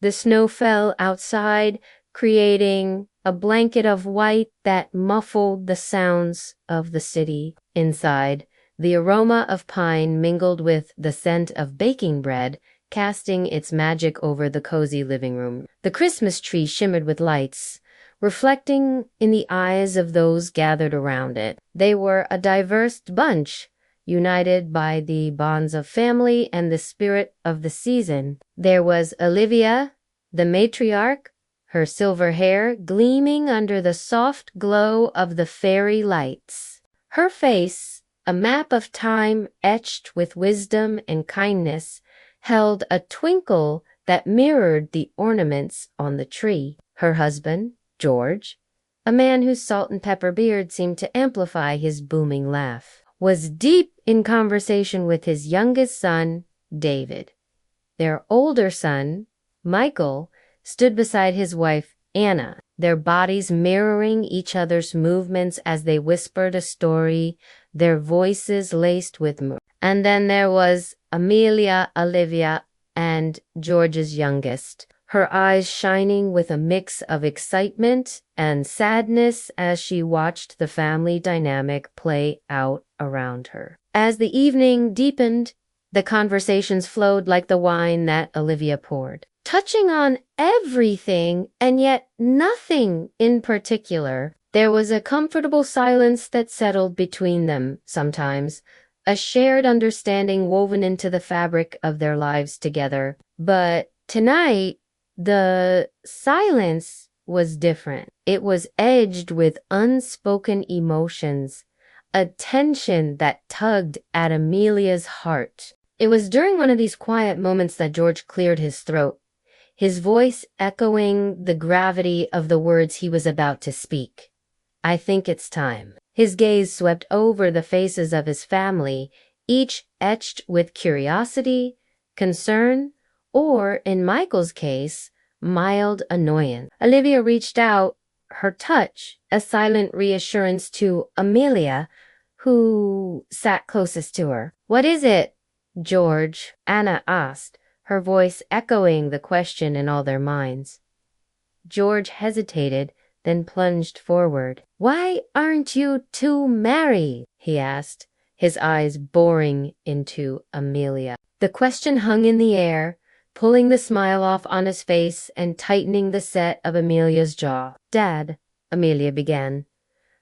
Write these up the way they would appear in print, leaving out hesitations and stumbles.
The snow fell outside, creating a blanket of white that muffled the sounds of the city. Inside, the aroma of pine mingled with the scent of baking bread, casting its magic over the cozy living room. The Christmas tree shimmered with lights, reflecting in the eyes of those gathered around it. They were a diverse bunch, united by the bonds of family and the spirit of the season. There was Olivia, the matriarch, her silver hair gleaming under the soft glow of the fairy lights. Her face, a map of time etched with wisdom and kindness, held a twinkle that mirrored the ornaments on the tree. Her husband, George, a man whose salt and pepper beard seemed to amplify his booming laugh, was deep in conversation with his youngest son, David. Their older son, Michael, stood beside his wife, Anna, their bodies mirroring each other's movements as they whispered a story, their voices laced with mirth. And then there was Amelia, Olivia, and George's youngest, her eyes shining with a mix of excitement and sadness as she watched the family dynamic play out around her. As the evening deepened, the conversations flowed like the wine that Olivia poured, touching on everything and yet nothing in particular. There was a comfortable silence that settled between them sometimes, a shared understanding woven into the fabric of their lives together. But tonight, the silence was different. It was edged with unspoken emotions, a tension that tugged at Amelia's heart. It was during one of these quiet moments that George cleared his throat, his voice echoing the gravity of the words he was about to speak. "I think it's time." His gaze swept over the faces of his family, each etched with curiosity, concern, or, in Michael's case, mild annoyance. Olivia reached out, her touch a silent reassurance to Amelia, who sat closest to her. "What is it, George?" Anna asked, her voice echoing the question in all their minds. George hesitated, then plunged forward. "Why aren't you two married?" he asked, his eyes boring into Amelia. The question hung in the air, pulling the smile off on his face and tightening the set of Amelia's jaw. "Dad," Amelia began,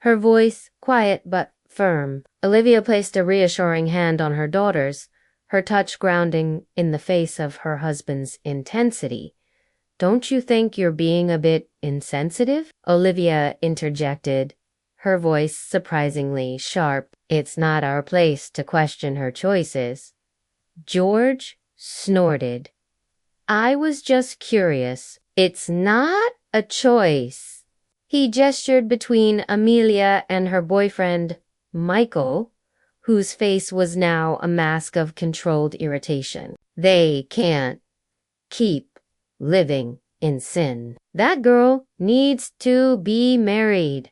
her voice quiet but firm. Olivia placed a reassuring hand on her daughter's, her touch grounding in the face of her husband's intensity. "Don't you think you're being a bit insensitive?" Olivia interjected, her voice surprisingly sharp. "It's not our place to question her choices." George snorted. "I was just curious. It's not a choice." He gestured between Amelia and her boyfriend, Michael, whose face was now a mask of controlled irritation. "They can't keep living in sin. That girl needs to be married."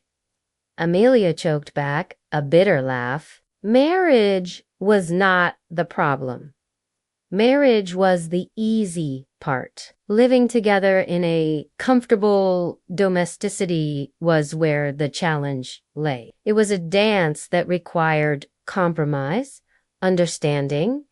Amelia choked back a bitter laugh. Marriage was not the problem. Marriage was the easy part. Living together in a comfortable domesticity was where the challenge lay. It was a dance that required compromise, understanding,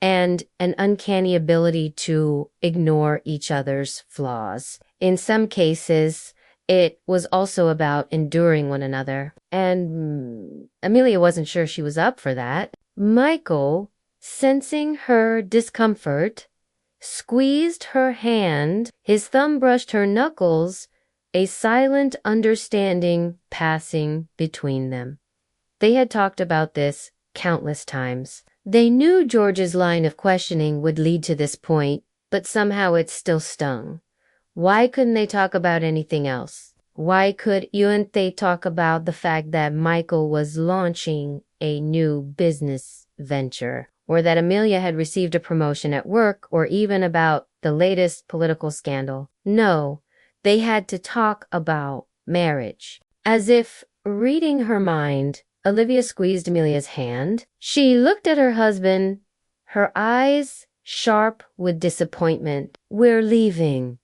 and an uncanny ability to ignore each other's flaws. In some cases, it was also about enduring one another. And Amelia wasn't sure she was up for that. Michael, sensing her discomfort, squeezed her hand. His thumb brushed her knuckles, a silent understanding passing between them. They had talked about this countless times. They knew George's line of questioning would lead to this point, but somehow it still stung. Why couldn't they talk about anything else? Why couldn't they talk about the fact that Michael was launching a new business venture, or that Amelia had received a promotion at work, or even about the latest political scandal? No, they had to talk about marriage. As if reading her mind, Olivia squeezed Amelia's hand. She looked at her husband, her eyes sharp with disappointment. "We're leaving,"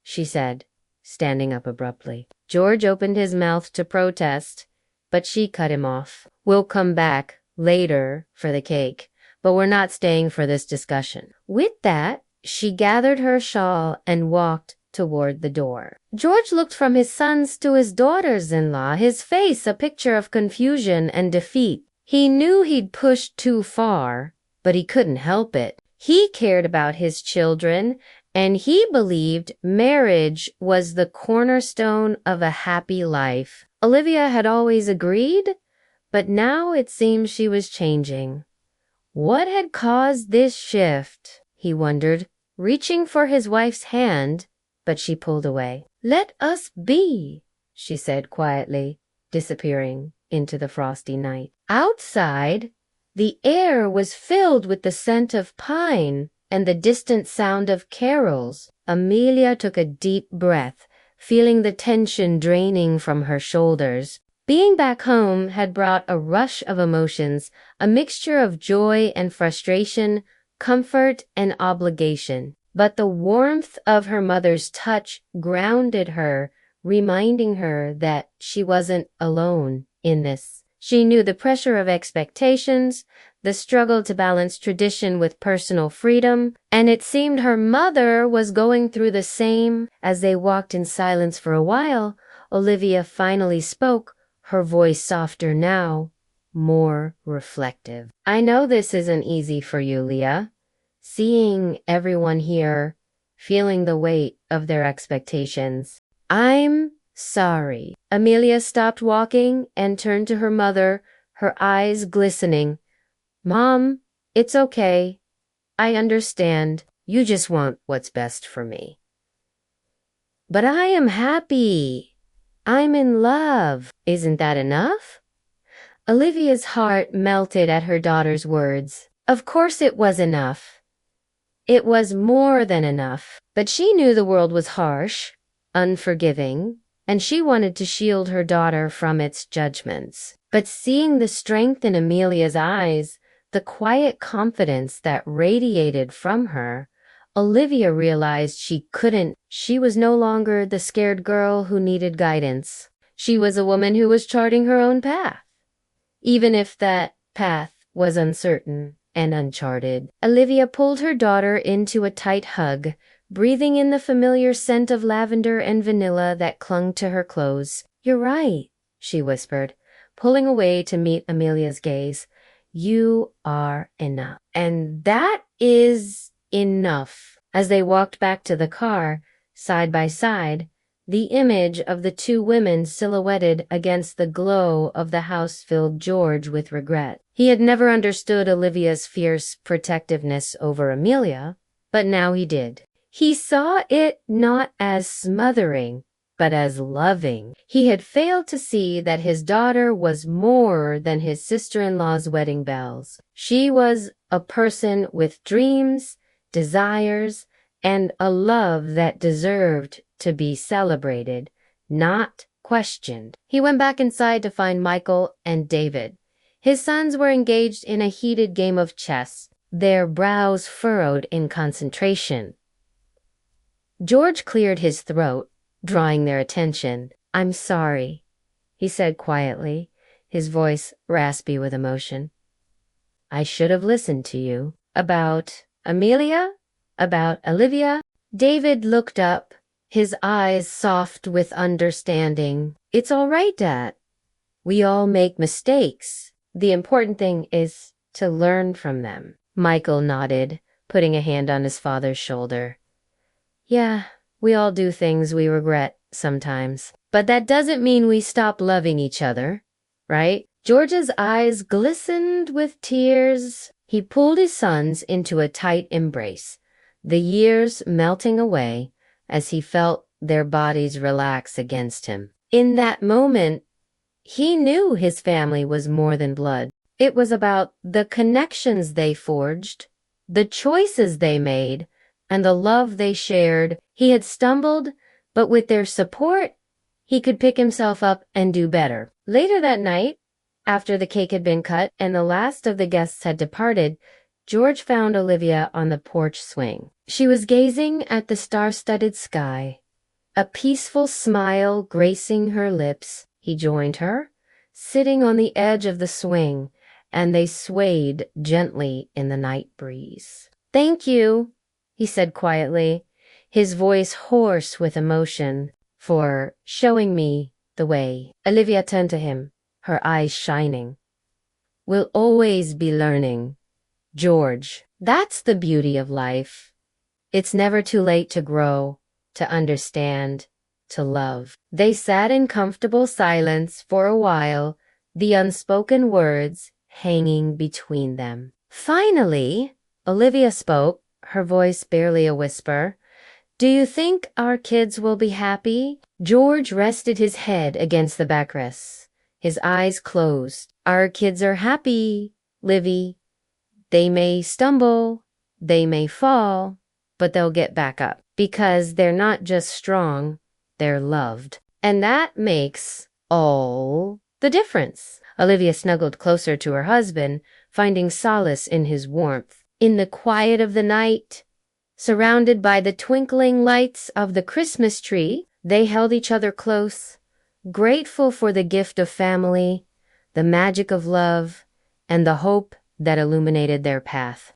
she said, standing up abruptly. George opened his mouth to protest, but she cut him off. We'll come back later for the cake, but we're not staying for this discussion. With that, she gathered her shawl and walked toward the door. George looked from his sons to his daughters-in-law, his face a picture of confusion and defeat. He knew he'd pushed too far, but he couldn't help it. He cared about his children, and he believed marriage was the cornerstone of a happy life. Olivia had always agreed, but now it seemed she was changing. What had caused this shift? He wondered, reaching for his wife's hand, but she pulled away. Let us be, she said quietly, disappearing into the frosty night. Outside, the air was filled with the scent of pine and the distant sound of carols. Amelia took a deep breath, feeling the tension draining from her shoulders. Being back home had brought a rush of emotions, a mixture of joy and frustration, comfort and obligation. But the warmth of her mother's touch grounded her, reminding her that she wasn't alone in this. She knew the pressure of expectations, the struggle to balance tradition with personal freedom, and it seemed her mother was going through the same. As they walked in silence for a while, Olivia finally spoke, her voice softer now, more reflective. I know this isn't easy for you, Leah. Seeing everyone here, feeling the weight of their expectations. I'm sorry. Amelia stopped walking and turned to her mother, her eyes glistening. Mom, it's okay. I understand. You just want what's best for me. But I am happy. I'm in love. Isn't that enough? Olivia's heart melted at her daughter's words. Of course it was enough. It was more than enough, but she knew the world was harsh, unforgiving, and she wanted to shield her daughter from its judgments. But seeing the strength in Amelia's eyes, the quiet confidence that radiated from her, Olivia realized she couldn't. She was no longer the scared girl who needed guidance. She was a woman who was charting her own path, even if that path was uncertain and uncharted. Olivia pulled her daughter into a tight hug, breathing in the familiar scent of lavender and vanilla that clung to her clothes. You're right, she whispered, pulling away to meet Amelia's gaze. You are enough. And that is enough. As they walked back to the car, side by side, the image of the two women silhouetted against the glow of the house filled George with regret. He had never understood Olivia's fierce protectiveness over Amelia, but now he did. He saw it not as smothering, but as loving. He had failed to see that his daughter was more than his sister-in-law's wedding bells. She was a person with dreams, desires, and a love that deserved to be celebrated, not questioned. He went back inside to find Michael and David. His sons were engaged in a heated game of chess, their brows furrowed in concentration. George cleared his throat, drawing their attention. I'm sorry, he said quietly, his voice raspy with emotion. I should have listened to you. About Amelia? About Olivia? David looked up, his eyes soft with understanding. It's all right, Dad. We all make mistakes. The important thing is to learn from them. Michael nodded, putting a hand on his father's shoulder. Yeah, we all do things we regret sometimes. But that doesn't mean we stop loving each other, right? George's eyes glistened with tears. He pulled his sons into a tight embrace, the years melting away as he felt their bodies relax against him. In that moment, he knew his family was more than blood. It was about the connections they forged, the choices they made, and the love they shared. He had stumbled, but with their support, he could pick himself up and do better. Later that night, after the cake had been cut and the last of the guests had departed, George found Olivia on the porch swing. She was gazing at the star-studded sky, A peaceful smile gracing her lips, he joined her, sitting on the edge of the swing, and they swayed gently in the night breeze. "Thank you," he said quietly, his voice hoarse with emotion, "for showing me the way." Olivia turned to him, her eyes shining. "We'll always be learning, George. That's the beauty of life. It's never too late to grow, to understand, to love." They sat in comfortable silence for a while, the unspoken words hanging between them. Finally, Olivia spoke, her voice barely a whisper. "Do you think our kids will be happy?" George rested his head against the backrest, his eyes closed. "Our kids are happy, Livy. They may stumble, they may fall, but they'll get back up, because they're not just strong, they're loved. And that makes all the difference." Olivia snuggled closer to her husband, finding solace in his warmth. In the quiet of the night, surrounded by the twinkling lights of the Christmas tree, they held each other close, grateful for the gift of family, the magic of love, and the hope that illuminated their path.